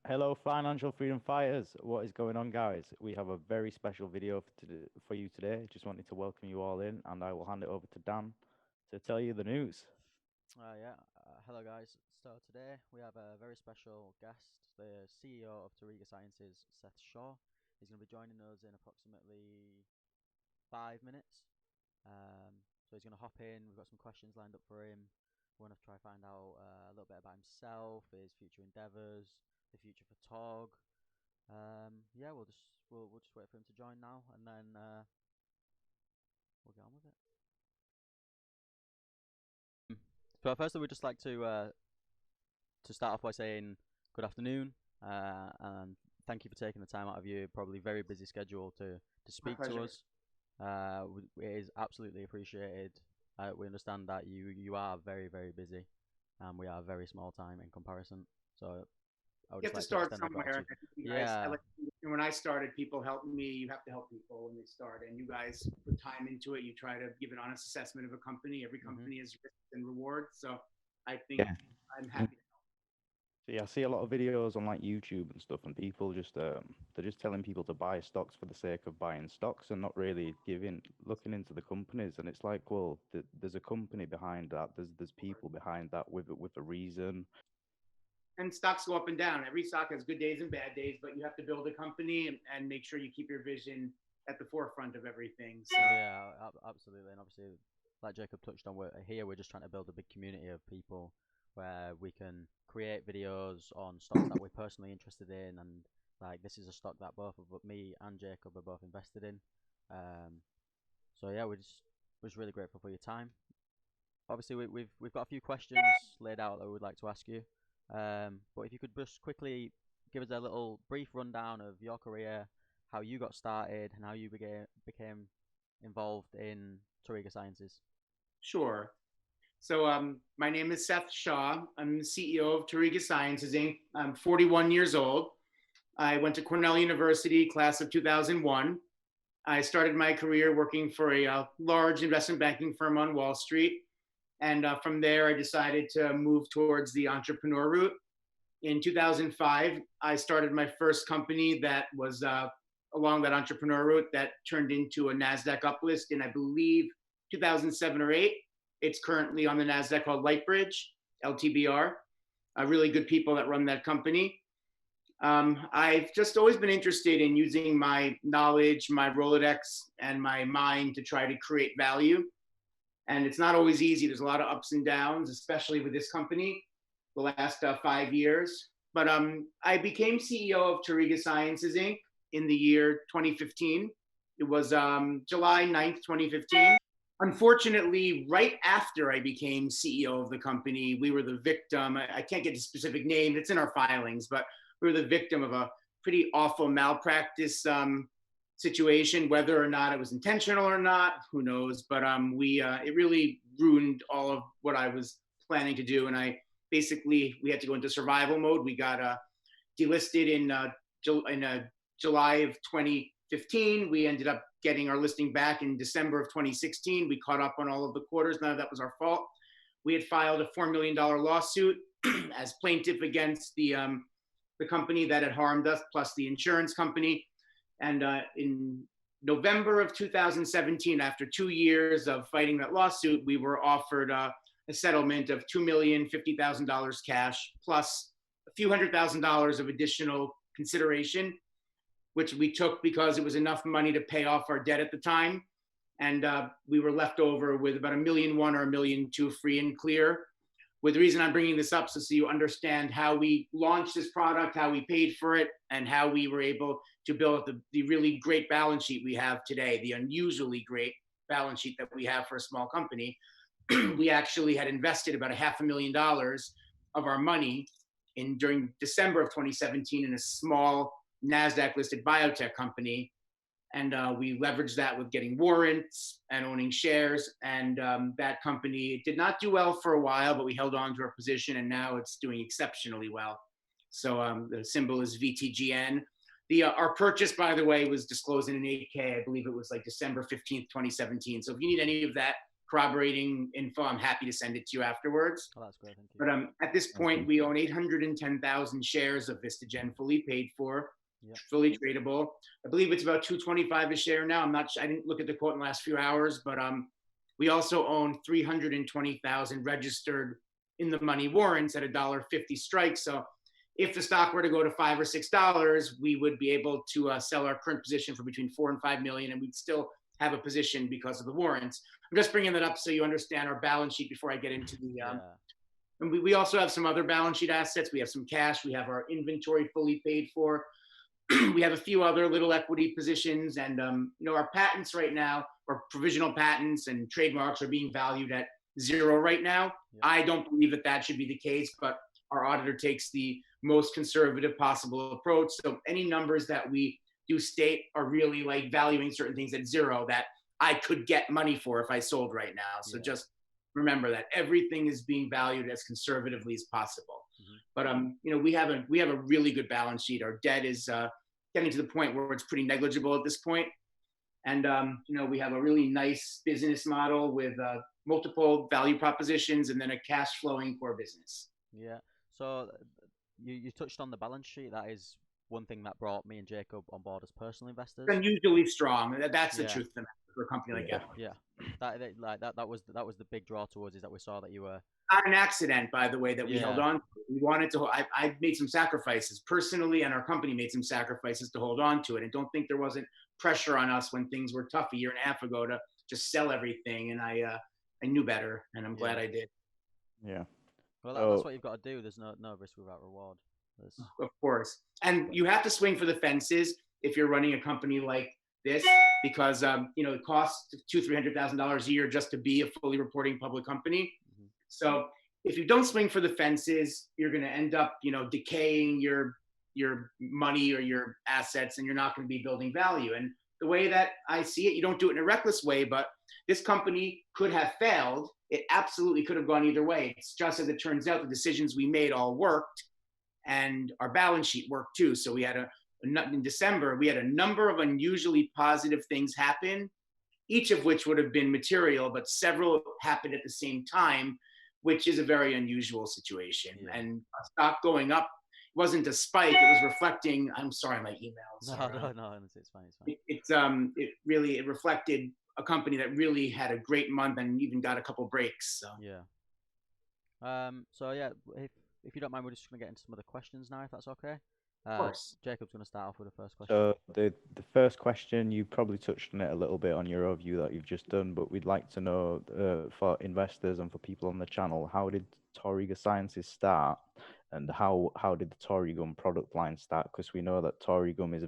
Hello, financial freedom fighters. What is going on, guys? We have a very special video for you today. Just wanted to welcome you all in, and I will hand it over to Dan to tell you the news. Hello guys. So today we have a very special guest, the CEO of Tauriga Sciences, Seth Shaw. He's going to be joining us in approximately 5 minutes. So he's going to hop in. We've got some questions lined up for him. We want to try find out a little bit about himself, his future endeavors, the future for Taug. Yeah, we'll just wait for him to join now, and then we'll get on with it. So firstly, we'd just like to start off by saying good afternoon, and thank you for taking the time out of your probably very busy schedule to My speak to pleasure. us. It is absolutely appreciated. We understand that you are very busy, and we are very small time in comparison. So I would You just have to like to start extend our somewhere. gratitude. And you guys, Yeah. when I started, people helped me. You have to help people when they start, and you guys put time into it. You try to give an honest assessment of a company. Every Mhm. company has risks and rewards, so I think Yeah. I'm Mm. happy. So yeah, I see a lot of videos on like YouTube and stuff, and people just they're just telling people to buy stocks for the sake of buying stocks and not really looking into the companies. And it's like, well, there's a company behind that. There's people behind that with a reason. And stocks go up and down. Every stock has good days and bad days, but you have to build a company and make sure you keep your vision at the forefront of everything. So Yeah, absolutely. And obviously, like Jacob touched on, we're just trying to build a big community of people where we can create videos on stocks that we're personally interested in, and like this is a stock that both of me and Jacob are both invested in. Um, so yeah, we're just really grateful for your time. Obviously, we've got a few questions laid out that we would like to ask you. But if you could just quickly give us a little brief rundown of your career, how you got started, and how you became involved in Tauriga Sciences. sure. So my name is Seth Shaw. I'm the CEO of Tauriga Sciences Inc. I'm 41 years old. I went to Cornell University, class of 2001. I started my career working for a large investment banking firm on Wall Street. And from there, I decided to move towards the entrepreneur route. In 2005, I started my first company that was along that entrepreneur route that turned into a NASDAQ uplist in, I believe, 2007 or 8. It's currently on the NASDAQ called Lightbridge, LTBR. Really good people that run that company. I've just always been interested in using my knowledge, my Rolodex, and my mind to try to create value. And it's not always easy. There's a lot of ups and downs, especially with this company the last 5 years. But I became CEO of Tauriga Sciences Inc. in the year 2015. It was July 9th, 2015. Unfortunately, right after I became CEO of the company, we were the victim. I can't get a specific name, it's in our filings, but we were the victim of a pretty awful malpractice situation. Whether or not it was intentional or not, who knows? But it really ruined all of what I was planning to do, and we had to go into survival mode. We got delisted in July of 2015. We ended up getting our listing back in December of 2016. We caught up on all of the quarters. None of that was our fault. We had filed a $4 million lawsuit as plaintiff against the company that had harmed us, plus the insurance company. And in November of 2017, after 2 years of fighting that lawsuit, we were offered a settlement of $2,050,000 cash plus a few $100,000 of additional consideration, which we took because it was enough money to pay off our debt at the time. And we were left over with about $1.1 million or $1.2 million free and clear. With the reason I'm bringing this up, so you understand how we launched this product, how we paid for it, and how we were able to build the really great balance sheet we have today, the unusually great balance sheet that we have for a small company. We actually had invested about $500,000 of our money during December of 2017 in a small NASDAQ listed biotech company. And we leveraged that with getting warrants and owning shares. And that company did not do well for a while, but we held on to our position, and now it's doing exceptionally well. So the symbol is VTGN. Our purchase, by the way, was disclosed in an 8K. I believe it was like December 15th, 2017. So if you need any of that corroborating info, I'm happy to send it to you afterwards. Oh, that's great. Thank you. But at this point, we own 810,000 shares of Vistagen, fully paid for, fully tradable. I believe it's about 225 a share now. I'm not. I didn't look at the quote in the last few hours, but we also own 320,000 registered in the money warrants at $1.50 strike. So if the stock were to go to $5 or $6, we would be able to sell our current position for between 4 and 5 million, and we'd still have a position because of the warrants. I'm just bringing that up so you understand our balance sheet before I get into the. And we also have some other balance sheet assets. We have some cash. We have our inventory fully paid for. We have a few other little equity positions, and our patents right now, or provisional patents and trademarks, are being valued at 0 right now. I don't believe that that should be the case, but our auditor takes the most conservative possible approach. So any numbers that we do state are really like valuing certain things at 0 that I could get money for if I sold right now. So just remember that everything is being valued as conservatively as possible. But we have a really good balance sheet. Our debt is getting to the point where it's pretty negligible at this point. And we have a really nice business model with multiple value propositions and then a cash flowing core business. Yeah. So you touched on the balance sheet. That is one thing that brought me and Jacob on board as personal investors. It's unusually strong. That's the truth for a company like that. Yeah. That was the big draw towards, is that we saw that you were not an accident, by the way, that we held on to. We wanted to. I made some sacrifices personally, and our company made some sacrifices to hold on to it. And don't think there wasn't pressure on us when things were tough a year and a half ago to just sell everything. And I knew better, and I'm glad I did. Yeah. Well, that's what you've got to do. There's no risk without reward. Of course, and you have to swing for the fences if you're running a company like this, because it costs $200,000-300,000 a year just to be a fully reporting public company. So if you don't swing for the fences, you're going to end up, decaying your money or your assets, and you're not going to be building value. And the way that I see it, you don't do it in a reckless way, but this company could have failed. It absolutely could have gone either way. It's just as it turns out, the decisions we made all worked, and our balance sheet worked too. So we had in December, we had a number of unusually positive things happen, each of which would have been material, but several happened at the same time, which is a very unusual situation. And stock going up wasn't a spike; it was reflecting. I'm sorry, my emails. No, it's fine. It reflected a company that really had a great month and even got a couple breaks. So if you don't mind, we're just going to get into some of the questions now, if that's okay. Of course. Jacob's going to start off with the first question. So the first question, you probably touched on it a little bit on your overview that you've just done, but we'd like to know for investors and for people on the channel, how did Tauriga Sciences start, and how did the Taurigum product line start? Because we know that Taurigum is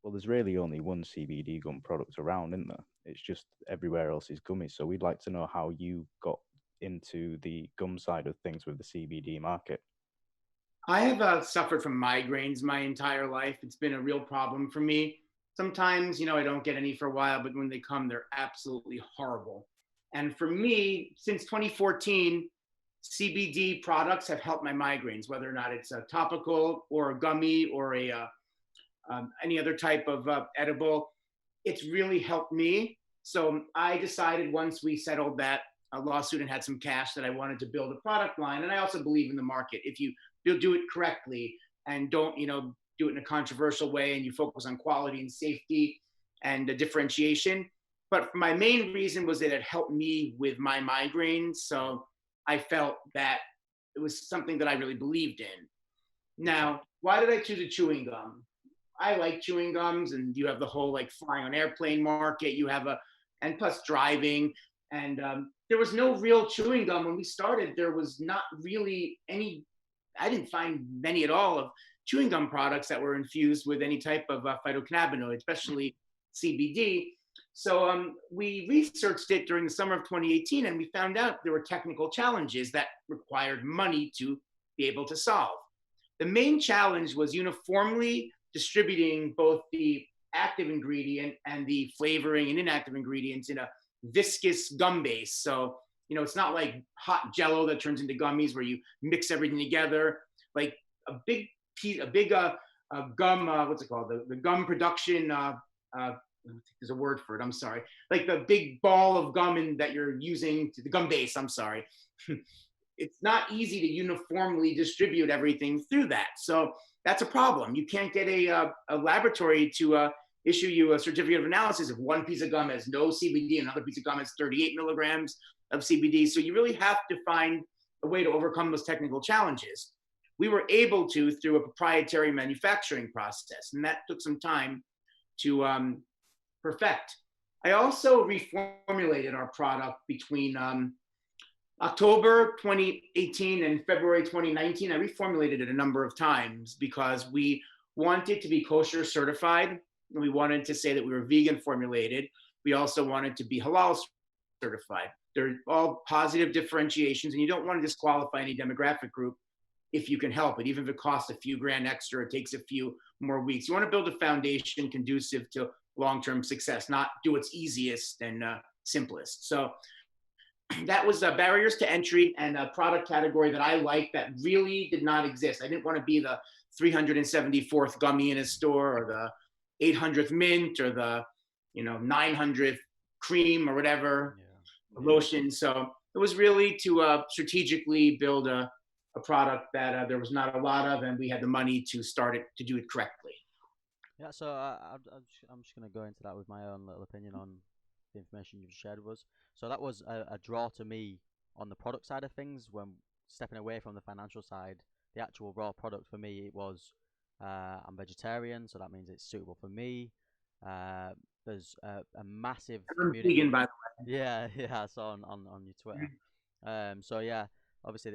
there's really only one CBD gum product around, isn't there? It's just everywhere else is gummies. So we'd like to know how you got into the gum side of things with the CBD market. I have suffered from migraines my entire life. It's been a real problem for me. Sometimes, I don't get any for a while, but when they come, they're absolutely horrible. And for me, since 2014, CBD products have helped my migraines, whether or not it's a topical or a gummy or any other type of edible. It's really helped me. So I decided, once we settled that lawsuit and had some cash, that I wanted to build a product line. And I also believe in the market. If you do it correctly and don't, do it in a controversial way, and you focus on quality and safety and differentiation. But my main reason was that it helped me with my migraines. So I felt that it was something that I really believed in. Now, why did I choose a chewing gum? I like chewing gums, and you have the whole flying on airplane market. You have and plus driving. And there was no real chewing gum when we started. There was not really any. I didn't find many at all of chewing gum products that were infused with any type of phytocannabinoid, especially CBD. So we researched it during the summer of 2018, and we found out there were technical challenges that required money to be able to solve. The main challenge was uniformly distributing both the active ingredient and the flavoring and inactive ingredients in a viscous gum base. So, it's not like hot jello that turns into gummies where you mix everything together. Like a big gum, what's it called? The gum production there's a word for it, I'm sorry, like the big ball of gum that you're using, the gum base, I'm sorry. It's not easy to uniformly distribute everything through that. So that's a problem. You can't get a laboratory to issue you a certificate of analysis if one piece of gum has no CBD, another piece of gum has 38 milligrams of CBD. So you really have to find a way to overcome those technical challenges. We were able to through a proprietary manufacturing process, and that took some time to perfect. I also reformulated our product between October 2018 and February 2019. I reformulated it a number of times because we wanted to be kosher certified. We wanted to say that we were vegan formulated. We also wanted to be halal certified. They're all positive differentiations, and you don't want to disqualify any demographic group if you can help it, even if it costs a few grand extra, it takes a few more weeks. You want to build a foundation conducive to long-term success, not do what's easiest and simplest. So that was barriers to entry and a product category that I like that really did not exist. I didn't want to be the 374th gummy in a store or the 800th mint or the 900th cream or whatever, lotion. So it was really to strategically build a product that there was not a lot of, and we had the money to start it, to do it correctly. Yeah, so I'm just going to go into that with my own little opinion on the information you've shared with us. So that was a draw to me on the product side of things. When stepping away from the financial side, the actual raw product for me, it was I'm vegetarian, so that means it's suitable for me. There's a massive I'm community. vegan, by the way. Yeah, yeah, I saw on your Twitter. So yeah, obviously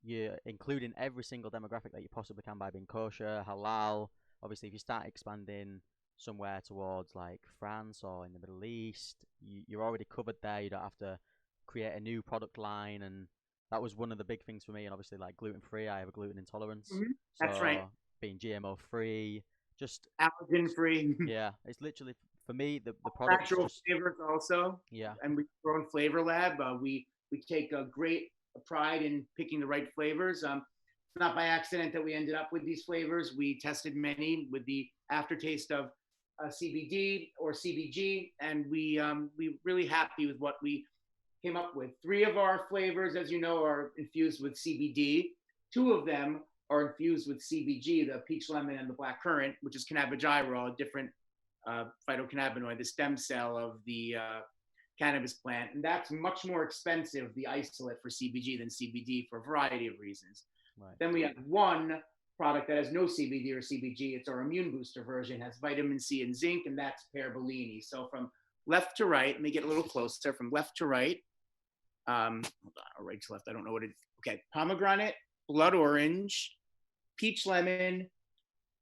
you're including every single demographic that you possibly can by being kosher, halal. Obviously, if you start expanding somewhere towards like France or in the Middle East, you're already covered there. You don't have to create a new product line, and that was one of the big things for me. And obviously, like gluten free, I have a gluten intolerance, That's right. so being GMO free, just Allergen free. yeah, it's literally for me the product Natural just flavors also. yeah. And we've grown Flavor Lab. We take a great pride in picking the right flavors. It's not by accident that we ended up with these flavors. We tested many with the aftertaste of CBD or CBG, and we really happy with what we came up with. 3 of our flavors, as you know, are infused with CBD. 2 of them are infused with CBG, the peach lemon and the black currant, which is cannabigerol, a different phytocannabinoid, the stem cell of the cannabis plant. And that's much more expensive, the isolate for CBG, than CBD for a variety of reasons. Right. Then we have one product that has no CBD or CBG. It's our immune booster version, has vitamin C and zinc, and that's Pear Bellini. So from left to right, let me get a little closer. From left to right, hold on, or right to left, I don't know what it is. Okay, pomegranate, blood orange, peach lemon,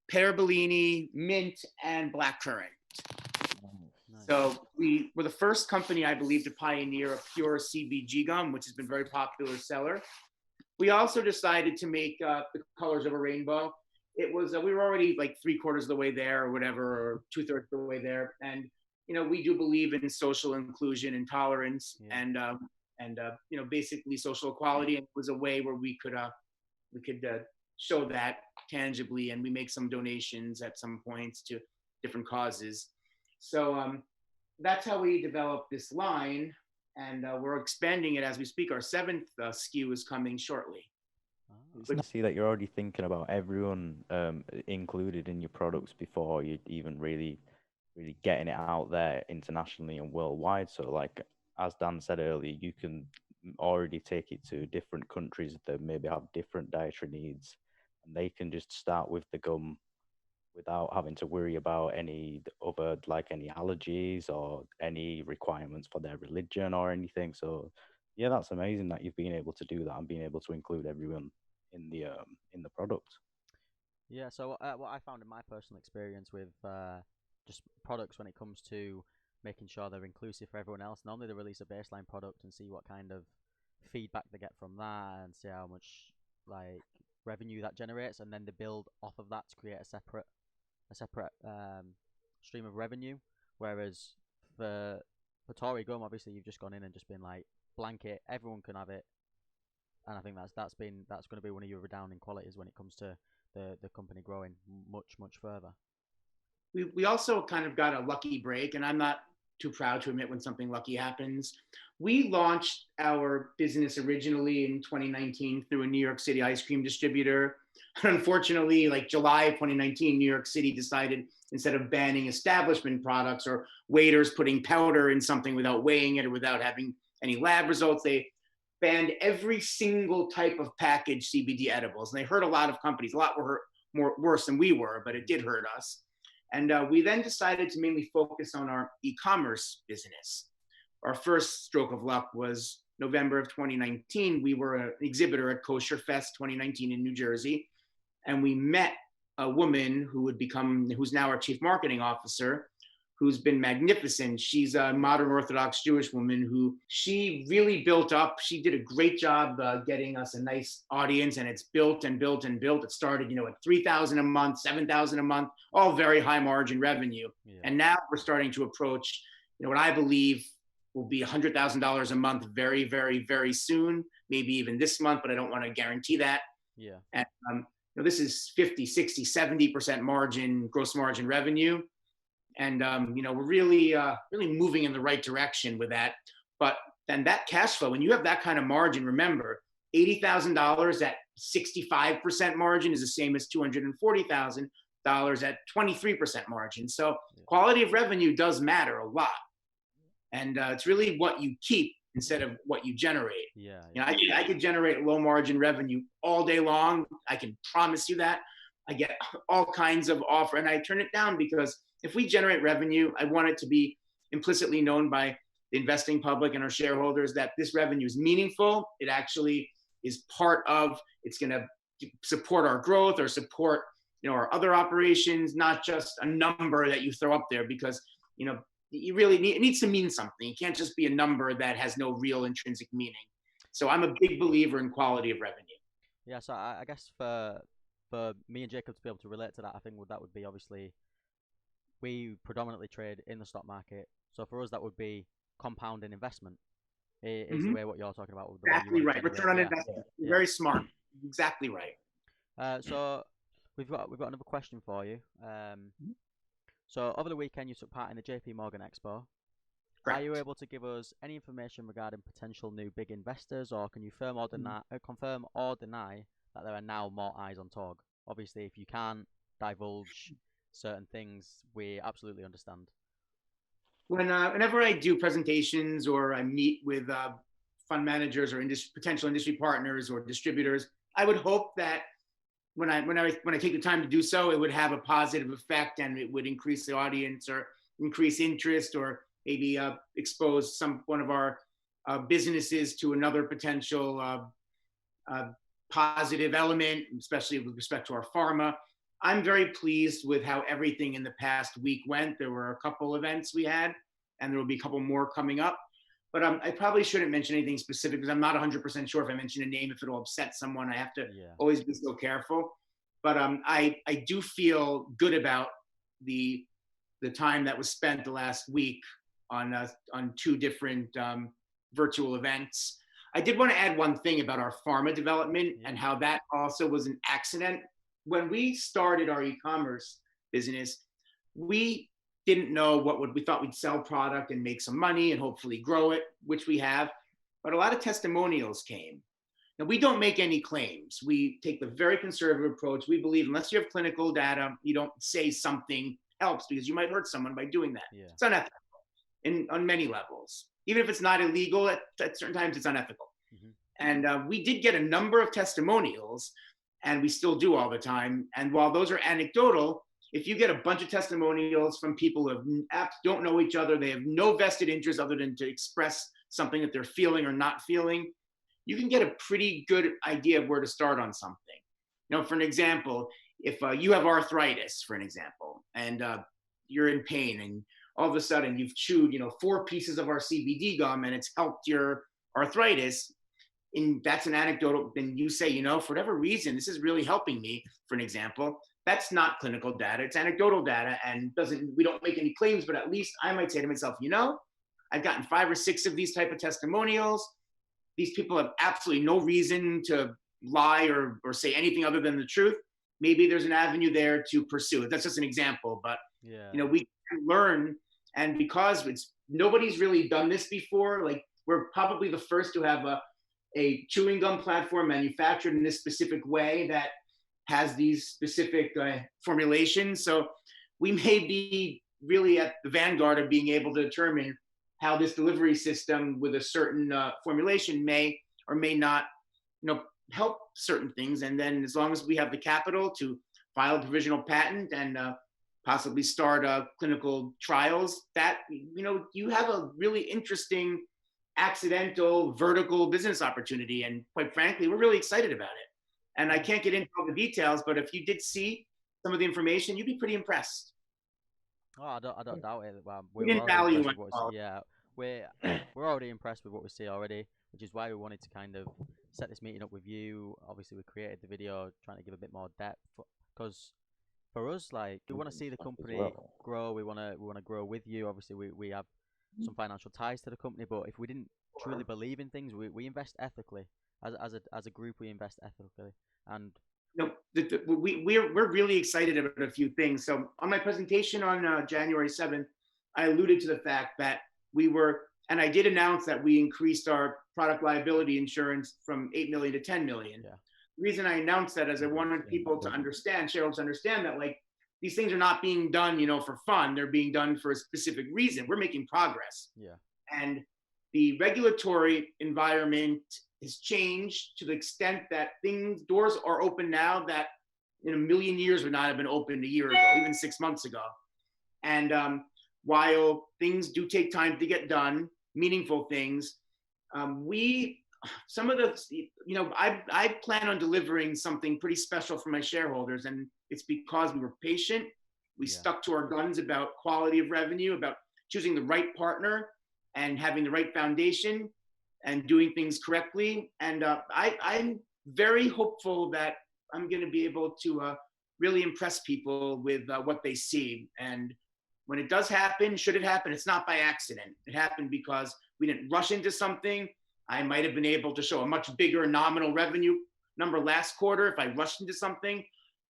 Pear Bellini, mint, and black currant. Nice. So we were the first company, I believe, to pioneer a pure CBG gum, which has been a very popular seller. We also decided to make the colors of a rainbow. It was we were already like 3/4 of the way there, or whatever, or 2/3 of the way there, and we do believe in social inclusion and tolerance, and basically social equality. And it was a way where we could show that tangibly, and we make some donations at some points to different causes. So that's how we developed this line, and we're expanding it as we speak. Our 7th SKU is coming shortly. It's nice to see that you're already thinking about everyone included in your products before you even really getting it out there internationally and worldwide. So like as Dan said earlier, you can already take it to different countries that maybe have different dietary needs, and they can just start with the gum without having to worry about any other, like any allergies or any requirements for their religion or anything. So yeah, that's amazing that you've been able to do that and being able to include everyone in the product. Yeah, so what I found in my personal experience with just products when it comes to making sure they're inclusive for everyone else, normally they release a baseline product and see what kind of feedback they get from that and see how much like revenue that generates, and then they build off of that to create a separate stream of revenue. Whereas for Tory Gum, obviously you've just gone in and just been like blanket, everyone can have it, and I think that's going to be one of your redounding qualities when it comes to the company growing much further. we also kind of got a lucky break, and I'm not too proud to admit when something lucky happens. We launched our business originally in 2019 through a New York City ice cream distributor. Unfortunately, like July of 2019, New York City decided, instead of banning establishment products or waiters putting powder in something without weighing it or without having any lab results, they banned every single type of packaged CBD edibles. And they hurt a lot of companies. A lot were worse than we were, but it did hurt us. And we then decided to mainly focus on our e-commerce business. Our first stroke of luck was November of 2019. We were an exhibitor at Kosher Fest 2019 in New Jersey, and we met a woman who's now our chief marketing officer, who's been magnificent. She's a modern Orthodox Jewish woman who she really built up. She did a great job getting us a nice audience, and it's built and built and built. It started, at 3,000 a month, 7,000 a month, all very high margin revenue. Yeah. And now we're starting to approach, what I believe will be $100,000 a month very, very, very soon, maybe even this month, but I don't want to guarantee that. Yeah. And this is 50, 60, 70% margin, gross margin revenue. And, we're really moving in the right direction with that. But then that cash flow, when you have that kind of margin, remember, $80,000 at 65% margin is the same as $240,000 at 23% margin. So quality of revenue does matter a lot. And it's really what you keep instead of what you generate. Yeah. I could generate low margin revenue all day long. I can promise you that. I get all kinds of offer, and I turn it down because if we generate revenue, I want it to be implicitly known by the investing public and our shareholders that this revenue is meaningful. It actually is part of, it's going to support our growth or support, our other operations, not just a number that you throw up there because, you really it needs to mean something. It can't just be a number that has no real intrinsic meaning. So I'm a big believer in quality of revenue. Yeah. So I guess for me and Jacob to be able to relate to that, I think that would be obviously, we predominantly trade in the stock market. So for us, that would be compounding investment. Is the way what you're talking about. With the exactly right. Return on investment. Yeah. Very smart. Exactly right. So we've got another question for you. So over the weekend, you took part in the JP Morgan Expo. Correct. Are you able to give us any information regarding potential new big investors, or can you confirm or deny that there are now more eyes on Taug? Obviously, if you can't divulge certain things, we absolutely understand. Whenever I do presentations or I meet with fund managers or potential industry partners or distributors, I would hope that when I take the time to do so, it would have a positive effect and it would increase the audience or increase interest or maybe expose one of our businesses to another potential positive element, especially with respect to our pharma. I'm very pleased with how everything in the past week went. There were a couple events we had, and there will be a couple more coming up. But I probably shouldn't mention anything specific because I'm not 100% sure if I mention a name, if it'll upset someone. I have to always be so careful. But I do feel good about the time that was spent the last week on two different virtual events. I did want to add one thing about our pharma development and how that also was an accident. When we started our e-commerce business, we didn't know we thought we'd sell product and make some money and hopefully grow it, which we have. But a lot of testimonials came. Now, we don't make any claims. We take the very conservative approach. We believe unless you have clinical data, you don't say something helps because you might hurt someone by doing that. Yeah. It's unethical on many levels. Even if it's not illegal, at certain times it's unethical. Mm-hmm. And we did get a number of testimonials, and we still do all the time. And while those are anecdotal, if you get a bunch of testimonials from people who don't know each other, they have no vested interest other than to express something that they're feeling or not feeling, you can get a pretty good idea of where to start on something. For an example, if you have arthritis, for an example, and you're in pain, and all of a sudden you've chewed, 4 pieces of our CBD gum and it's helped your arthritis, and that's an anecdotal, then you say, for whatever reason, this is really helping me, for an example. That's not clinical data, it's anecdotal data, and we don't make any claims, but at least I might say to myself, I've gotten 5 or 6 of these type of testimonials. These people have absolutely no reason to lie or say anything other than the truth. maybe there's an avenue there to pursue it. That's just an example, but Yeah. we can learn, and because nobody's really done this before, like we're probably the first to have a chewing gum platform manufactured in this specific way that has these specific formulations. So we may be really at the vanguard of being able to determine how this delivery system with a certain formulation may or may not, help certain things. And then as long as we have the capital to file a provisional patent and possibly start clinical trials, that, you have a really interesting accidental vertical business opportunity. And quite frankly, we're really excited about it. And I can't get into all the details, but if you did see some of the information, you'd be pretty impressed. Oh, I don't doubt it. We We're didn't already value impressed it. with what we see. Yeah, we're already impressed with what we see already, which is why we wanted to kind of set this meeting up with you. Obviously, we created the video trying to give a bit more depth, because for us, like, we want to see the company grow. We want to grow with you. Obviously, we have some financial ties to the company, but if we didn't truly believe in things, we invest ethically. As a group, we invest ethically, and we're really excited about a few things. So on my presentation on January 7th, I alluded to the fact that and I did announce that we increased our product liability insurance from 8 million to 10 million. Yeah. The reason I announced that is I wanted people to understand, shareholders understand that, like, these things are not being done, for fun. They're being done for a specific reason. We're making progress. Yeah. And the regulatory environment has changed to the extent that doors are open now that in a million years would not have been opened a year ago, even 6 months ago. And while things do take time to get done, meaningful things, some of the, I plan on delivering something pretty special for my shareholders, and it's because we were patient. We stuck to our guns about quality of revenue, about choosing the right partner and having the right foundation and doing things correctly. And I'm very hopeful that I'm going to be able to really impress people with what they see. And when it does happen, should it happen, it's not by accident. It happened because we didn't rush into something. I might have been able to show a much bigger nominal revenue number last quarter if I rushed into something,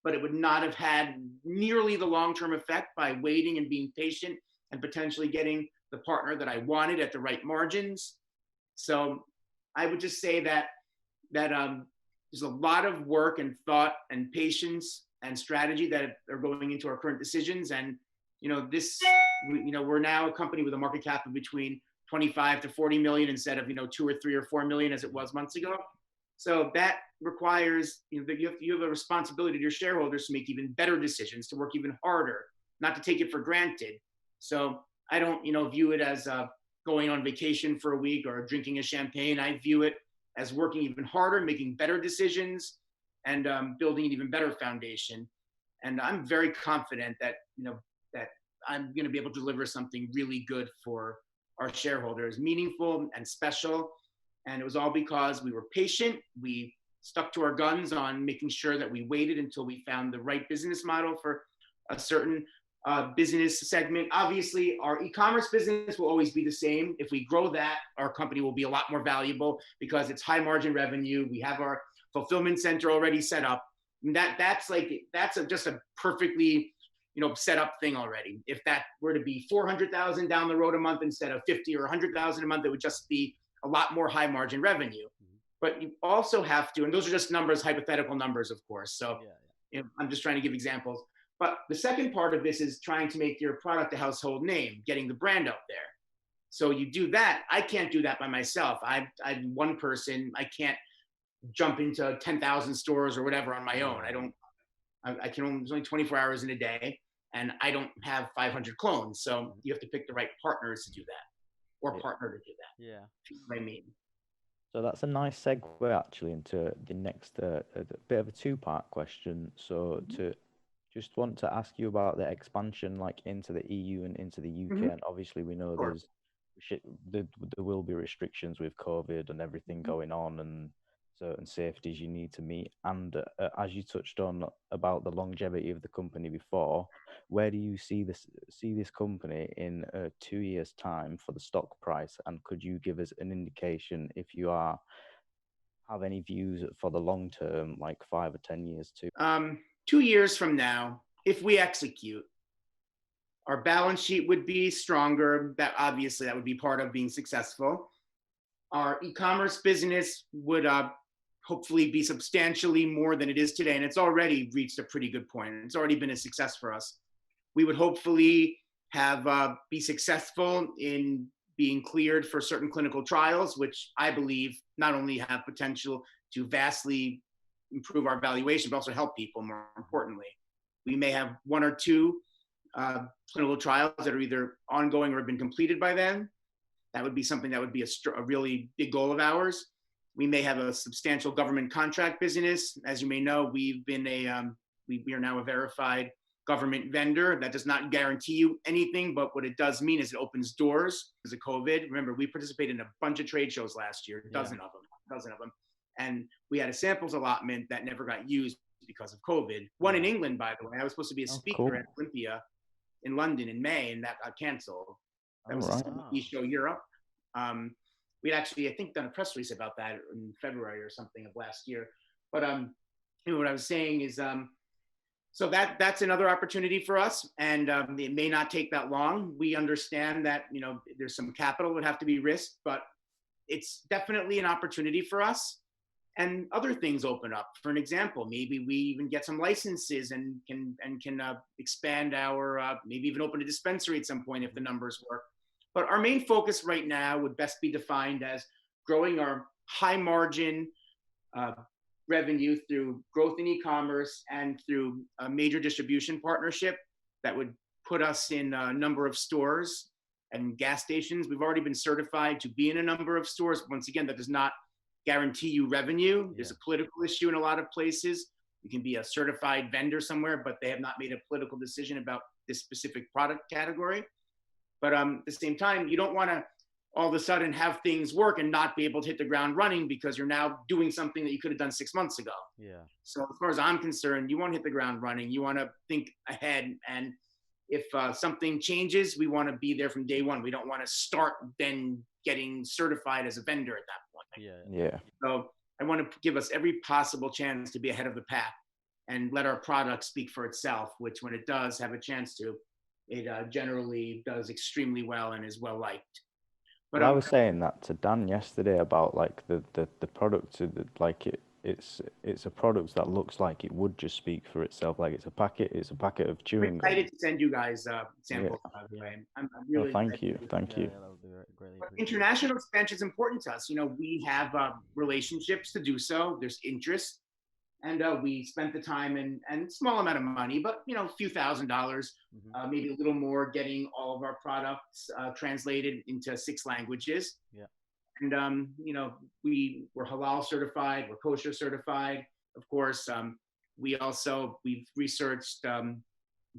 but it would not have had nearly the long-term effect by waiting and being patient and potentially getting the partner that I wanted at the right margins. So I would just say that there's a lot of work and thought and patience and strategy that are going into our current decisions. And we're now a company with a market cap of between 25 to 40 million instead of 2 or 3 or 4 million as it was months ago. So that requires that you have a responsibility to your shareholders to make even better decisions, to work even harder, not to take it for granted. So I don't view it as going on vacation for a week or drinking a champagne. I view it as working even harder, making better decisions, and building an even better foundation. And I'm very confident that that I'm going to be able to deliver something really good for our shareholders, meaningful and special. And it was all because we were patient. We stuck to our guns on making sure that we waited until we found the right business model for a certain business segment. Obviously, our e-commerce business will always be the same. If we grow that, our company will be a lot more valuable because it's high margin revenue. We have our fulfillment center already set up. And that's just a perfectly set up thing already. If that were to be 400,000 down the road a month instead of 50 or 100,000 a month, it would just be a lot more high margin revenue. But you also have to, and those are just numbers, hypothetical numbers, of course. So I'm just trying to give examples. But the second part of this is trying to make your product a household name, getting the brand out there. So you do that. I can't do that by myself. I'm one person. I can't jump into 10,000 stores or whatever on my own. There's only 24 hours in a day, and I don't have 500 clones. So you have to pick the right partners to do that, or partner to do that. Yeah. That's what I mean. So that's a nice segue actually into the next a bit of a two-part question. So to just want to ask you about the expansion, like into the EU and into the UK. And obviously we know there will be restrictions with COVID and everything going on, and certain safeties you need to meet. And as you touched on about the longevity of the company before, where do you see this company in 2 years' time for the stock price? And could you give us an indication if you have any views for the long term, like 5 or 10 years too? 2 years from now, if we execute, our balance sheet would be stronger. That obviously that would be part of being successful. Our e-commerce business would hopefully be substantially more than it is today, and it's already reached a pretty good point. It's already been a success for us. We would hopefully have be successful in being cleared for certain clinical trials, which I believe not only have potential to vastly improve our valuation, but also help people more importantly. We may have 1 or 2 clinical trials that are either ongoing or have been completed by then. That would be something that would be a really big goal of ours. We may have a substantial government contract business. As you may know, we've been we are now a verified government vendor. That does not guarantee you anything, but what it does mean is it opens doors because of COVID. Remember, we participated in a bunch of trade shows last year, a dozen of them. And we had a samples allotment that never got used because of COVID. One in England, by the way. I was supposed to be a speaker at Olympia in London in May, and that got canceled. That was a CBD show Europe. We'd actually, I think, done a press release about that in February or something of last year. But what I was saying is, so that's another opportunity for us, and it may not take that long. We understand that there's some capital would have to be risked, but it's definitely an opportunity for us. And other things open up. For an example, maybe we even get some licenses and can expand our maybe even open a dispensary at some point if the numbers work. But our main focus right now would best be defined as growing our high margin revenue through growth in e-commerce and through a major distribution partnership that would put us in a number of stores and gas stations. We've already been certified to be in a number of stores. Once again, that does not guarantee you revenue. There's a political issue in a lot of places. You can be a certified vendor somewhere, but they have not made a political decision about this specific product category. But at the same time, you don't want to all of a sudden have things work and not be able to hit the ground running because you're now doing something that you could have done 6 months ago. Yeah. So as far as I'm concerned, you want to hit the ground running. You want to think ahead. And if something changes, we want to be there from day one. We don't want to start then getting certified as a vendor at that point. Yeah. So I want to give us every possible chance to be ahead of the pack and let our product speak for itself, which when it does have a chance to, it generally does extremely well and is well liked. But I was saying that to Dan yesterday about like the product, like it's a product that looks like it would just speak for itself. Like it's a packet of chewing gum. I'm excited to send you guys samples, by the way. I'm really thank you. Yeah, that would be greatly but international expansion is important to us. We have relationships to do so. There's interest. And we spent the time and small amount of money, but a few $1,000s, maybe a little more, getting all of our products translated into 6 languages. Yeah. And we're halal certified, we're kosher certified. Of course, we've researched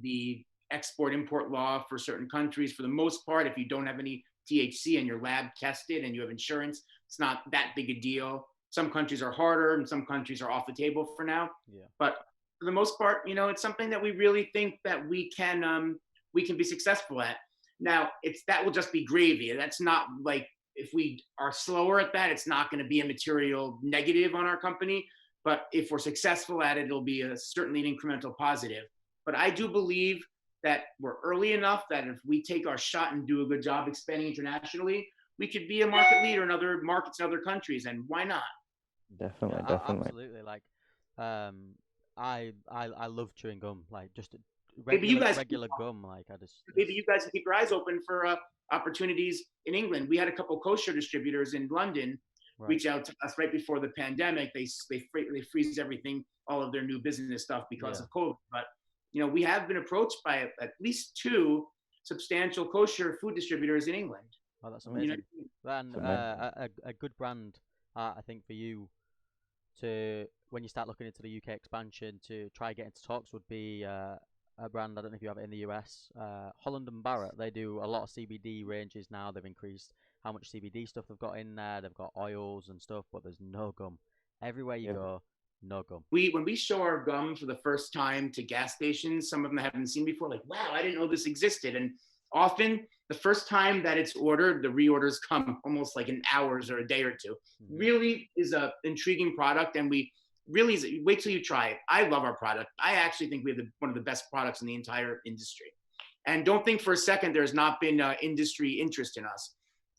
the export-import law for certain countries. For the most part, if you don't have any THC and your lab tested and you have insurance, it's not that big a deal. Some countries are harder and some countries are off the table for now. Yeah. But for the most part, it's something that we really think that we can be successful at. Now, that will just be gravy. That's not like, if we are slower at that, it's not going to be a material negative on our company. But if we're successful at it, it'll be certainly an incremental positive. But I do believe that we're early enough that if we take our shot and do a good job expanding internationally, we could be a market leader in other markets in other countries. And why not? Definitely. Absolutely. Like, I love chewing gum. Like, just regular gum. Like, maybe you guys can keep your eyes open for opportunities in England. We had a couple kosher distributors in London reach out to us right before the pandemic. They freeze everything, all of their new business stuff because of COVID. But we have been approached by at least 2 substantial kosher food distributors in England. Oh, that's amazing. And a good brand, I think, for you to, when you start looking into the UK expansion, to try get into talks would be a brand, I don't know if you have it in the US, Holland & Barrett. They do a lot of CBD ranges now. They've increased how much CBD stuff they've got in there. They've got oils and stuff, but there's no gum. Everywhere you go, no gum. When we show our gum for the first time to gas stations, some of them haven't seen before, like, wow, I didn't know this existed. And often the first time that it's ordered, the reorders come almost like in hours or a day or 2. Really is a intriguing product, and we really, wait till you try it. I love our product. I actually think we have one of the best products in the entire industry. And don't think for a second there's not been industry interest in us.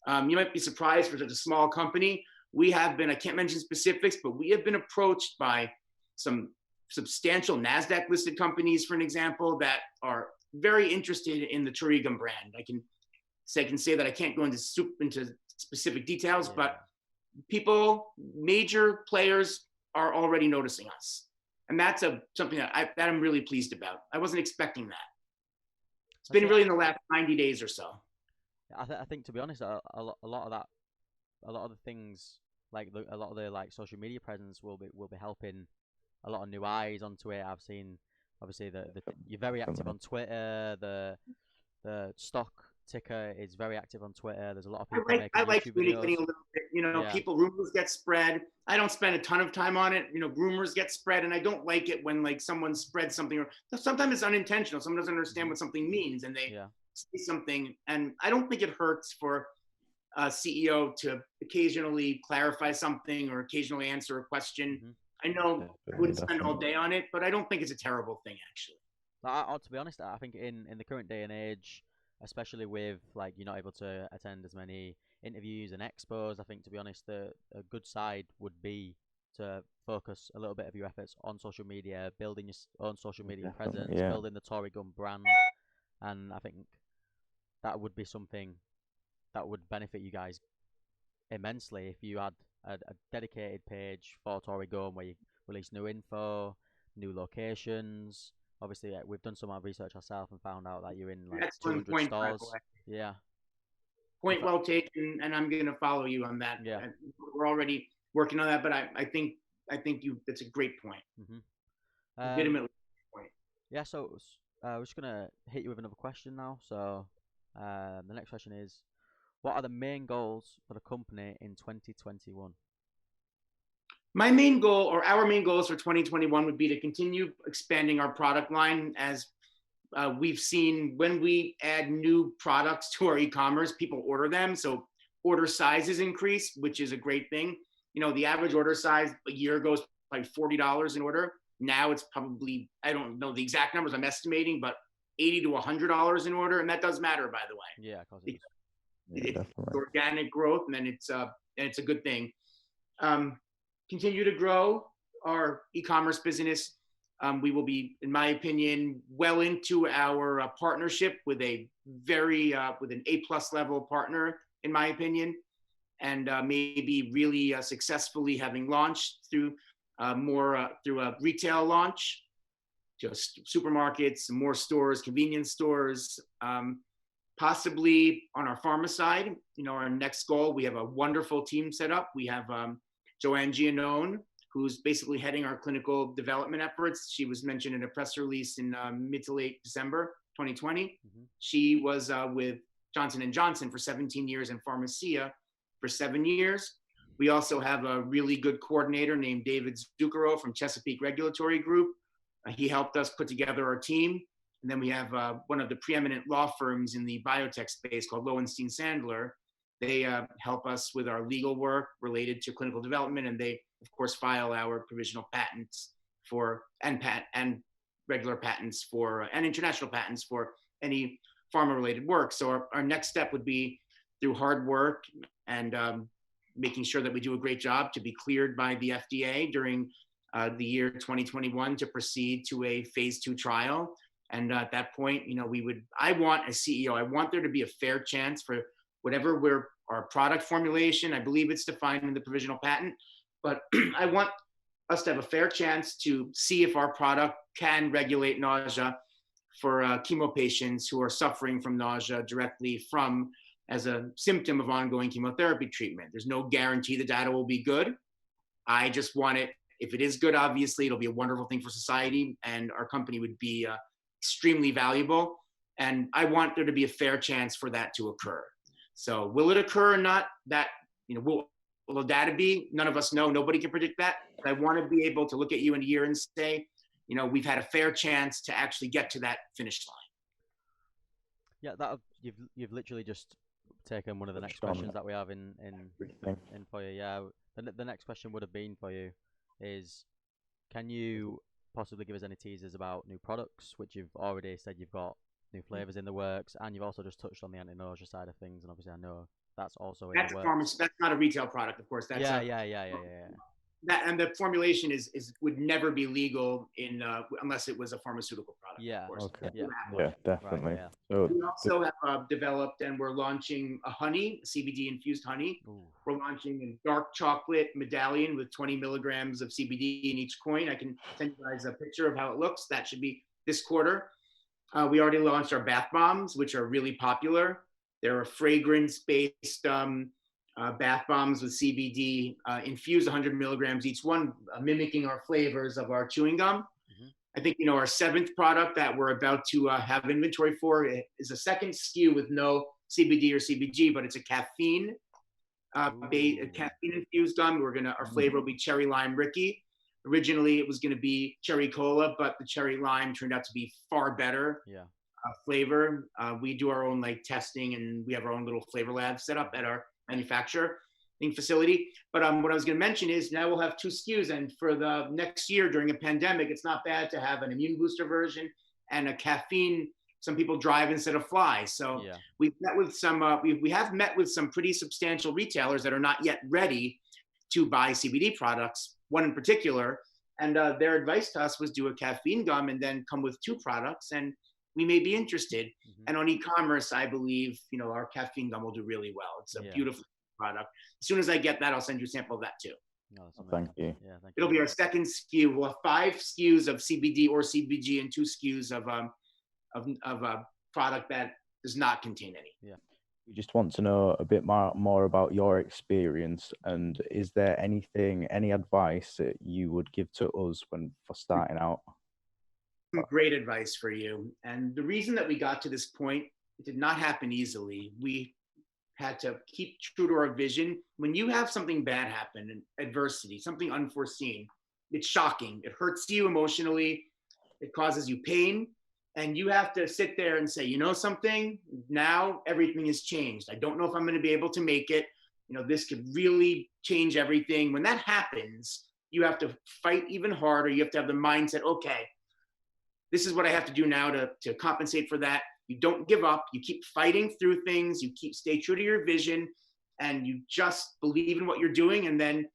You might be surprised for such a small company. We have been, I can't mention specifics, but we have been approached by some substantial NASDAQ listed companies, for an example, that are very interested in the Tauriga brand. I can say that I can't go into specific details, but people, major players are already noticing us. And that's something that I'm really pleased about. I wasn't expecting that. It's been really in the last 90 days or so. I think, to be honest, a lot of the things, like a lot of the like social media presence will be helping a lot of new eyes onto it. I've seen, obviously, you're very active on Twitter. The stock ticker is very active on Twitter. There's a lot of people making I like YouTube communicating videos. a little bit. People, rumors get spread. I don't spend a ton of time on it. Rumors get spread, and I don't like it when like someone spreads something, or sometimes it's unintentional. Someone doesn't understand what something means, and they say something. And I don't think it hurts for a CEO to occasionally clarify something or occasionally answer a question. I know I wouldn't spend all day on it, but I don't think it's a terrible thing, actually. To be honest, I think in the current day and age, especially with like you're not able to attend as many interviews and expos, I think, to be honest, a good side would be to focus a little bit of your efforts on social media, building your own social media presence, building the Tauriga brand, and I think that would be something that would benefit you guys immensely if you had a dedicated page for Tauriga where you release new info, new locations. Obviously, we've done some of our research ourselves and found out that you're in like 200 stores. Yeah. Point well taken, and I'm going to follow you on that. Yeah. We're already working on that, but I think that's a great point. Legitimately point. Yeah. So we're just gonna hit you with another question now. So the next question is, what are the main goals for the company in 2021? My main goal, or our main goals for 2021, would be to continue expanding our product line. As we've seen, when we add new products to our e-commerce, people order them. So order sizes increase, which is a great thing. The average order size a year ago was like $40 an order. Now it's probably, I don't know the exact numbers I'm estimating, but $80 to $100 an order. And that does matter, by the way. Yeah, it's organic growth, and then it's a good thing. Continue to grow our e-commerce business. We will be, in my opinion, well into our partnership with a with an A+ level partner, in my opinion, and maybe really successfully having launched through through a retail launch, just supermarkets, more stores, convenience stores. Possibly on our pharma side, our next goal, we have a wonderful team set up. We have Joanne Giannone, who's basically heading our clinical development efforts. She was mentioned in a press release in mid to late December 2020. She was with Johnson & Johnson for 17 years and Pharmacia for 7 years. We also have a really good coordinator named David Zucchero from Chesapeake Regulatory Group. He helped us put together our team. And then we have one of the preeminent law firms in the biotech space called Lowenstein Sandler. They help us with our legal work related to clinical development, and they, of course, file our provisional patents and regular patents and international patents for any pharma-related work. So our next step would be, through hard work and making sure that we do a great job, to be cleared by the FDA during the year 2021 to proceed to a phase 2 trial. And at that point, I want, as CEO, I want there to be a fair chance for whatever our product formulation, I believe it's defined in the provisional patent, but I want us to have a fair chance to see if our product can regulate nausea for chemo patients who are suffering from nausea directly as a symptom of ongoing chemotherapy treatment. There's no guarantee the data will be good. I just want it. If it is good, obviously, it'll be a wonderful thing for society, and our company would be extremely valuable. And I want there to be a fair chance for that to occur. So will it occur or not? That, will the data be? None of us know. Nobody can predict that. But I want to be able to look at you in a year and say, we've had a fair chance to actually get to that finish line. Yeah, you've literally just taken one of the next questions that we have in for you. Yeah, the next question would have been for you is, Can you possibly give us any teasers about new products, which you've already said you've got new flavors in the works, and you've also just touched on the anti-nausea side of things, and obviously I know that's also in That's the a works. pharmacy. That's not a retail product, of course. That's Yeah, a, yeah. that, and the formulation is would never be legal in unless it was a pharmaceutical product. Yeah. Of course. Okay. Yeah. Yeah, definitely. yeah. So We also have developed and we're launching a honey, CBD infused honey. Ooh. We're launching a dark chocolate medallion with 20 milligrams of CBD in each coin. I can send you guys a picture of how it looks. That should be this quarter. We already launched our bath bombs, which are really popular. They're a fragrance-based bath bombs with CBD infused 100 milligrams each one, mimicking our flavors of our chewing gum. I think, you know, our 7th product that we're about to have inventory for is a second SKU with no CBD or CBG, but it's a caffeine infused gum. Our flavor will be cherry lime Ricky. Originally, it was going to be cherry cola, but the cherry lime turned out to be far better flavor. We do our own like testing, and we have our own little flavor lab set up at our manufacturing facility. But what I was going to mention is now we'll have 2 SKUs, and for the next year during a pandemic, it's not bad to have an immune booster version and a caffeine. Some people drive instead of fly. So we've met with some, we have met with some pretty substantial retailers that are not yet ready to buy CBD products, one in particular. And their advice to us was do a caffeine gum and then come with 2 products, and we may be interested. And on e-commerce, I believe, you know, our caffeine gum will do really well. It's a beautiful product. As soon as I get that, I'll send you a sample of that too. Thank you. Yeah, thank It'll be our second SKU. We'll have 5 SKUs of CBD or CBG and 2 SKUs of a product that does not contain any. Yeah. We just want to know a bit more about your experience, and is there any advice that you would give to us for starting out? Some great advice for you. And the reason that we got to this point, it did not happen easily. We had to keep true to our vision. When you have something bad happen, an adversity, something unforeseen, it's shocking. It hurts you emotionally. It causes you pain. And you have to sit there and say, you know something, now everything has changed. I don't know if I'm going to be able to make it. You know, this could really change everything. When that happens, you have to fight even harder. You have to have the mindset, okay, this is what I have to do now to compensate for that. You don't give up. You keep fighting through things. You stay true to your vision, and you just believe in what you're doing. And then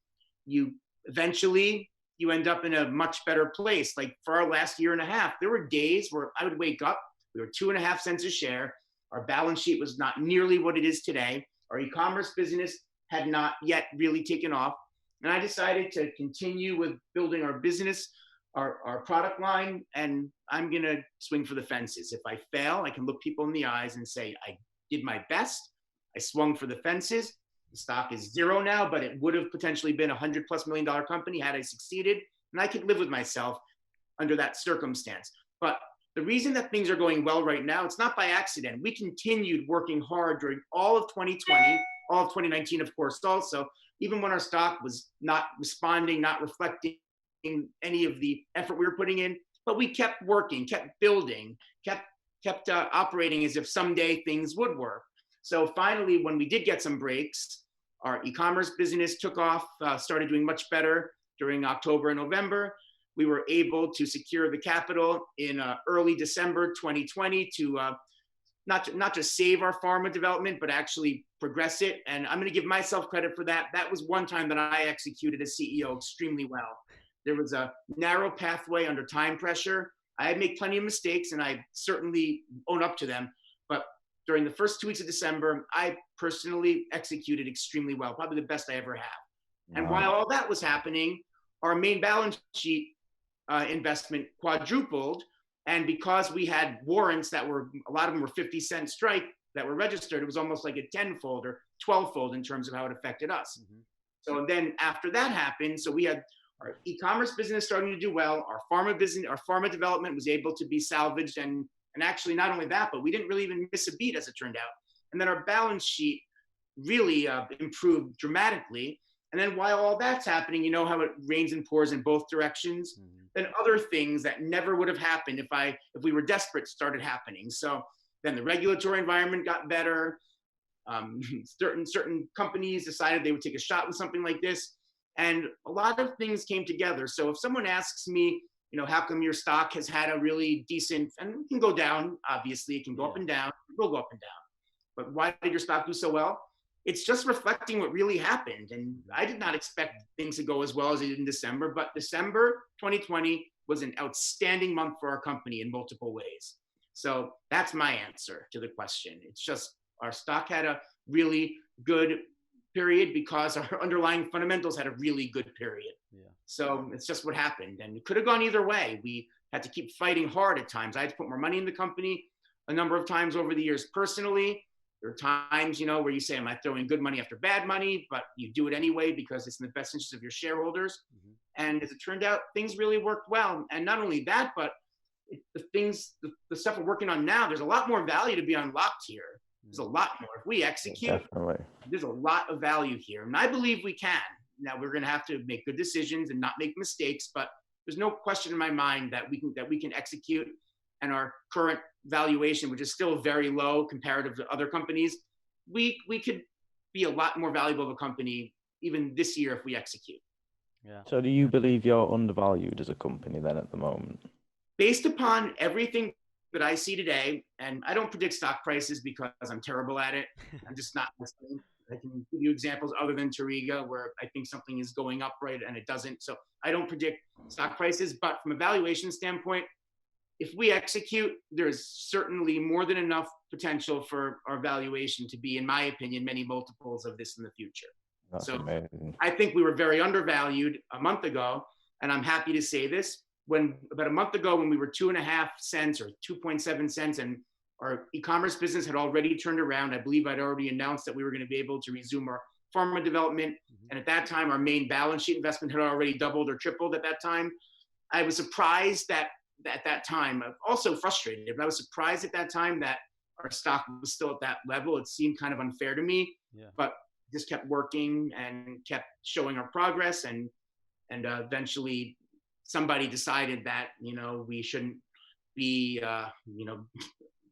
you eventually end up in a much better place. Like for our last year and a half, there were days where I would wake up, we were 2.5 cents a share. Our balance sheet was not nearly what it is today. Our e-commerce business had not yet really taken off. And I decided to continue with building our business, our product line, and I'm going to swing for the fences. If I fail, I can look people in the eyes and say, I did my best. I swung for the fences. The stock is 0 now, but it would have potentially been $100+ million company had I succeeded. And I could live with myself under that circumstance. But the reason that things are going well right now, it's not by accident. We continued working hard during all of 2020, all of 2019, of course, also, even when our stock was not responding, not reflecting any of the effort we were putting in. But we kept working, kept building, kept operating as if someday things would work. So finally, when we did get some breaks, our e-commerce business took off, started doing much better during October and November. We were able to secure the capital in early December 2020 to not just save our pharma development, but actually progress it. And I'm going to give myself credit for that. That was one time that I executed as CEO extremely well. There was a narrow pathway under time pressure. I had made plenty of mistakes, and I certainly own up to them. But during the first 2 weeks of December, I personally executed extremely well, probably the best I ever have. Wow. And while all that was happening, our main balance sheet investment quadrupled. And because we had warrants that were, a lot of them were 50-cent strike that were registered, it was almost like a 10-fold or 12-fold in terms of how it affected us. Mm-hmm. So then after that happened, so we had our e-commerce business starting to do well. Our pharma business, our pharma development was able to be salvaged. And actually not only that, but we didn't really even miss a beat as it turned out. And then our balance sheet really improved dramatically. And then while all that's happening, you know how it rains and pours in both directions. Mm-hmm. Then other things that never would have happened if we were desperate started happening. So then the regulatory environment got better. Certain companies decided they would take a shot with something like this. And a lot of things came together. So if someone asks me, how come your stock has had a really decent, and it can go down, obviously, it can go up and down, it will go up and down. But why did your stock do so well? It's just reflecting what really happened. And I did not expect things to go as well as it did in December, but December 2020 was an outstanding month for our company in multiple ways. So that's my answer to the question. It's just our stock had a really good period because our underlying fundamentals had a really good period. So it's just what happened. And it could have gone either way. We had to keep fighting hard at times. I had to put more money in the company a number of times over the years personally. There are times, where you say, am I throwing good money after bad money? But you do it anyway because it's in the best interest of your shareholders. And as it turned out, things really worked well. And not only that, but the stuff we're working on now, there's a lot more value to be unlocked here. There's a lot more. If we execute, there's a lot of value here. And I believe we can. Now we're going to have to make good decisions and not make mistakes, but there's no question in my mind that we can execute. And our current valuation, which is still very low comparative to other companies, we could be a lot more valuable of a company even this year if we execute. So do you believe you're undervalued as a company then at the moment? Based upon everything that I see today, and I don't predict stock prices because I'm terrible at it. I'm just not listening. I can give you examples other than Tauriga where I think something is going up right and it doesn't. So I don't predict stock prices, but from a valuation standpoint, if we execute, there's certainly more than enough potential for our valuation to be, in my opinion, many multiples of this in the future. That's amazing. I think we were very undervalued a month ago, and I'm happy to say this. About a month ago, when we were 2.5 cents or 2.7 cents, and our e-commerce business had already turned around, I believe I'd already announced that we were going to be able to resume our pharma development. And at that time, our main balance sheet investment had already doubled or tripled at that time. I was surprised that at that time, also frustrated, but I was surprised at that time that our stock was still at that level. It seemed kind of unfair to me, but just kept working and kept showing our progress. And eventually somebody decided that, we shouldn't be,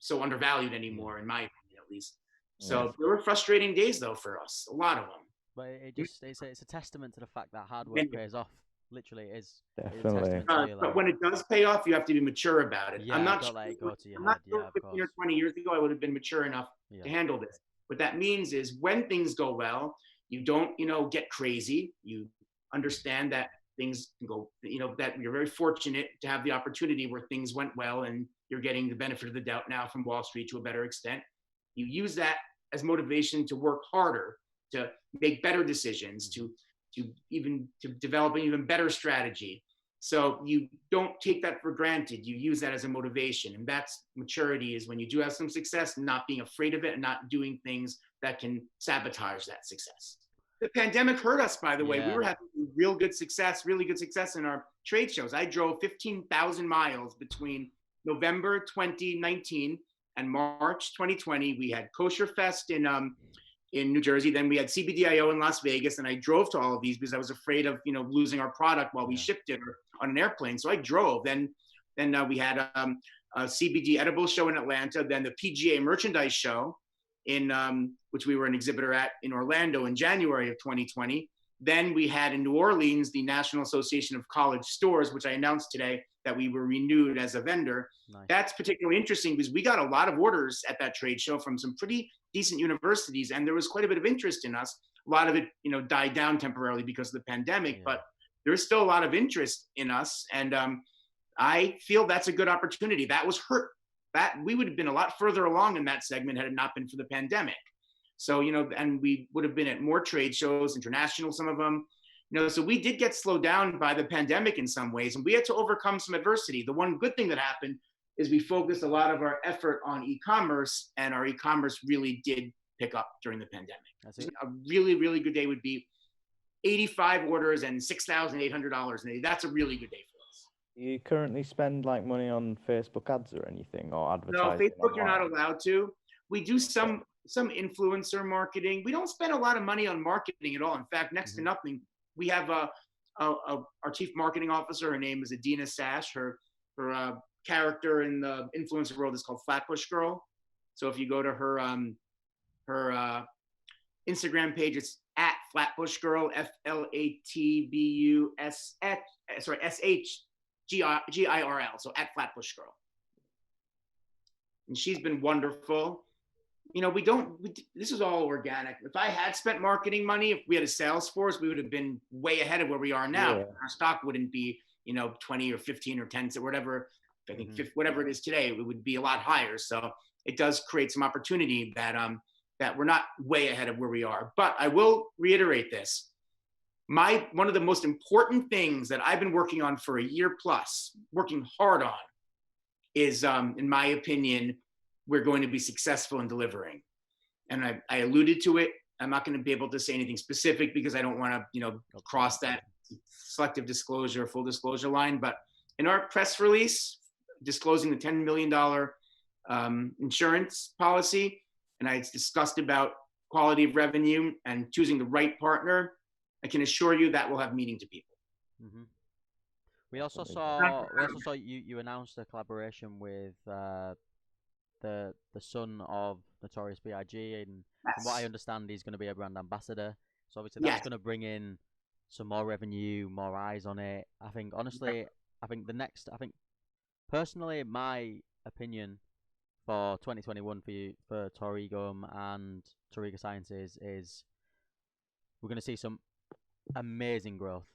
so undervalued anymore, in my opinion, at least. So there were frustrating days though for us, a lot of them. But it's a testament to the fact that hard work pays off. Literally, it is. Definitely. But when it does pay off, you have to be mature about it. I'm not sure. I'm not sure 15 or 20 years ago I would have been mature enough to handle this. What that means is when things go well, you don't, get crazy. You understand that things can go, that you're very fortunate to have the opportunity where things went well and you're getting the benefit of the doubt now from Wall Street to a better extent. You use that as motivation to work harder, to make better decisions, to develop an even better strategy. So you don't take that for granted. You use that as a motivation. And that's maturity, is when you do have some success, not being afraid of it and not doing things that can sabotage that success. The pandemic hurt us, by the way. We were having really good success in our trade shows. I drove 15,000 miles between November 2019 and March 2020. We had Kosher Fest in New Jersey. Then we had CBDIO in Las Vegas, and I drove to all of these because I was afraid of losing our product while we shipped it on an airplane. So I drove. Then we had a CBD edible show in Atlanta. Then the PGA merchandise show in which we were an exhibitor at in Orlando in January of 2020. Then we had in New Orleans the National Association of College Stores, which I announced today that we were renewed as a vendor. Nice. That's particularly interesting because we got a lot of orders at that trade show from some pretty decent universities, and there was quite a bit of interest in us. A lot of it, died down temporarily because of the pandemic, but there's still a lot of interest in us, and I feel that's a good opportunity. That was hurt. That we would have been a lot further along in that segment had it not been for the pandemic. So, and we would have been at more trade shows, international, some of them, so we did get slowed down by the pandemic in some ways, and we had to overcome some adversity. The one good thing that happened is we focused a lot of our effort on e-commerce, and our e-commerce really did pick up during the pandemic. A really, really good day would be 85 orders and $6,800 a day. That's a really good day for us. Do you currently spend money on Facebook ads or anything, or advertising? No, Facebook online? You're not allowed to. We do some influencer marketing. We don't spend a lot of money on marketing at all. In fact, next to nothing. We have our chief marketing officer. Her name is Adina Sash. Her character in the influencer world is called Flatbush Girl. So if you go to her Instagram page, it's at Flatbush Girl, FLATBUS, sorry, SHGIRL, so at Flatbush Girl. And she's been wonderful. You know, this is all organic. If I had spent marketing money, if we had a sales force, we would have been way ahead of where we are now. Yeah. Our stock wouldn't be, 20 or 15 or 10 or whatever. I think whatever it is today, it would be a lot higher. So it does create some opportunity that we're not way ahead of where we are. But I will reiterate this. One of the most important things that I've been working on for a year plus, working hard on, is, in my opinion, we're going to be successful in delivering. And I alluded to it. I'm not going to be able to say anything specific because I don't want to, cross that selective disclosure, full disclosure line. But in our press release disclosing the $10 million insurance policy, and I discussed about quality of revenue and choosing the right partner, I can assure you that will have meaning to people. Mm-hmm. We also saw you announced a collaboration with the son of Notorious B.I.G. and from what I understand, he's going to be a brand ambassador. So obviously that's going to bring in some more revenue, more eyes on it. I think honestly, I think personally, my opinion for 2021 for Tauriga and Tauriga Sciences is we're going to see some amazing growth,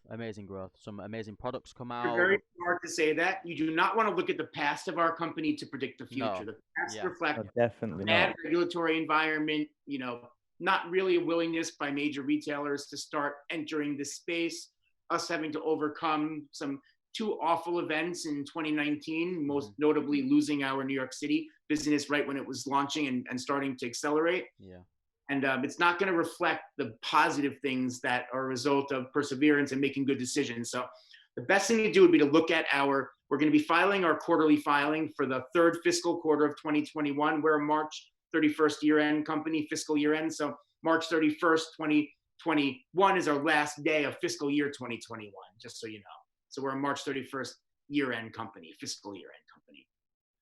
some amazing products come out. You're very smart to say that. You do not want to look at the past of our company to predict the future. No. The past reflects definitely bad not. regulatory environment, not really a willingness by major retailers to start entering this space, us having to overcome some two awful events in 2019, most notably losing our New York City business right when it was launching and starting to accelerate. Yeah. And it's not going to reflect the positive things that are a result of perseverance and making good decisions. So the best thing to do would be to look at we're going to be filing our quarterly filing for the third fiscal quarter of 2021. We're a March 31st year-end company, fiscal year-end. So March 31st, 2021 is our last day of fiscal year 2021, just so you know. So we're a March 31st year-end company, fiscal year-end company.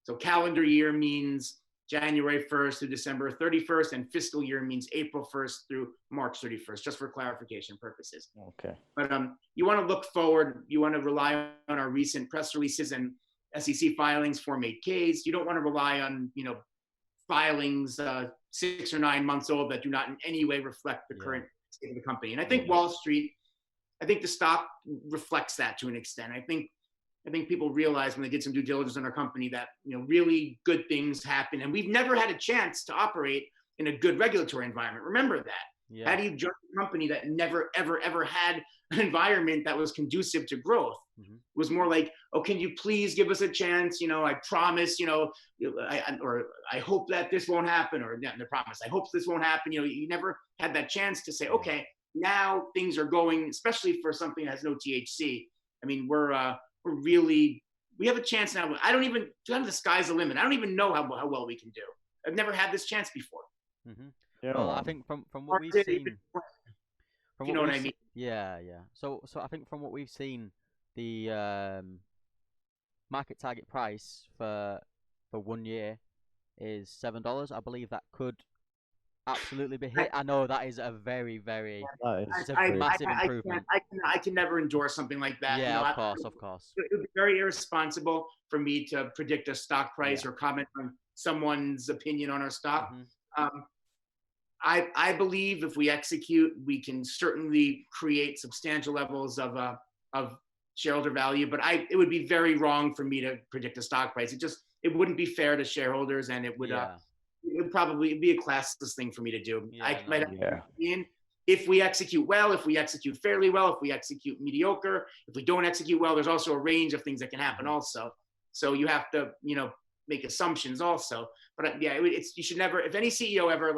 So calendar year means January 1st through December 31st, and fiscal year means April 1st through March 31st, just for clarification purposes. Okay. But you want to look forward. You want to rely on our recent press releases and SEC filings, Form 8Ks. You don't want to rely on, filings 6 or 9 months old that do not in any way reflect the current state of the company. And I think Wall Street, the stock reflects that to an extent. I think people realize when they did some due diligence on our company that, really good things happen. And we've never had a chance to operate in a good regulatory environment. Remember that. Yeah. How do you join a company that never, ever, ever had an environment that was conducive to growth? It was more like, oh, can you please give us a chance? I promise, I hope that this won't happen, or the promise, I hope this won't happen. You never had that chance to say, okay, now things are going, especially for something that has no THC. I mean, we have a chance now. The sky's the limit. I don't even know how well we can do. I've never had this chance before. Yeah. Well, I think from what we've seen, you know what I mean? Yeah. So I think from what we've seen, the market target price for 1 year is $7. I believe that could absolutely be hit. I know that is a very, very massive improvement. I can never endorse something like that. Yeah, of course. It would be very irresponsible for me to predict a stock price or comment on someone's opinion on our stock. I believe if we execute, we can certainly create substantial levels of shareholder value. But it would be very wrong for me to predict a stock price. It wouldn't be fair to shareholders, and it would. It would probably be a classless thing for me to do. If we execute well, if we execute fairly well, if we execute mediocre, if we don't execute well, there's also a range of things that can happen also. So you have to, make assumptions also. But you should never, if any CEO ever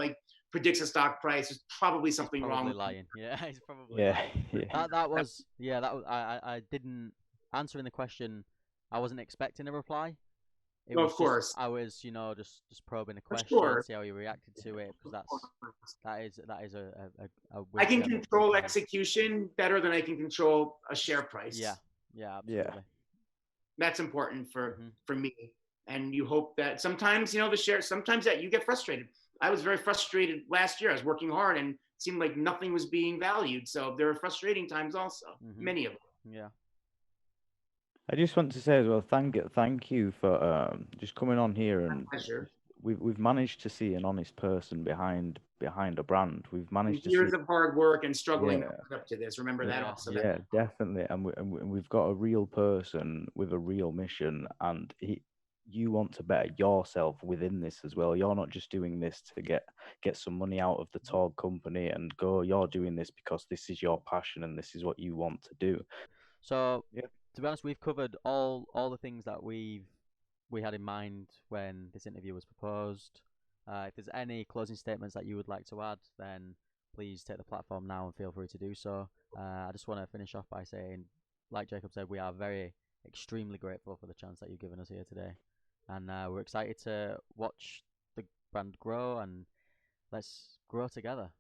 predicts a stock price, there's probably something wrong. Lying. Yeah, he's probably lying. That was I didn't answering the question. I wasn't expecting a reply. Of course. I was, just probing the question, see how he reacted to it, because that is a I can control execution better than I can control a share price. Yeah, absolutely. That's important for me. And you hope that sometimes, sometimes that you get frustrated. I was very frustrated last year. I was working hard and it seemed like nothing was being valued. So there were frustrating times also, many of them. Yeah. I just want to say as well, thank you for just coming on here, and Pleasure. we've managed to see an honest person behind a brand. We've managed to see Years of hard work and struggling Yeah. up to this. Remember that also. Yeah, definitely. And we've got a real person with a real mission, and you want to better yourself within this as well. You're not just doing this to get some money out of the Taug company and go. You're doing this because this is your passion and this is what you want to do. So to be honest, we've covered all the things that we had in mind when this interview was proposed. If there's any closing statements that you would like to add, then please take the platform now and feel free to do so. I just want to finish off by saying, like Jacob said, we are extremely grateful for the chance that you've given us here today, and we're excited to watch the brand grow, and let's grow together.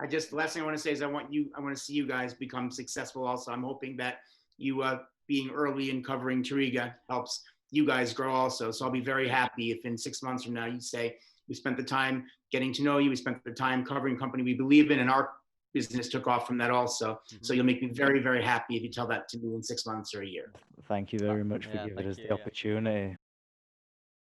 The last thing I want to say is I want to see you guys become successful also. I'm hoping that you being early in covering Tauriga helps you guys grow also. So I'll be very happy if in 6 months from now you say, we spent the time getting to know you, we spent the time covering a company we believe in, and our business took off from that also. So you'll make me very, very happy if you tell that to me in 6 months or a year. Thank you very much for giving us the opportunity.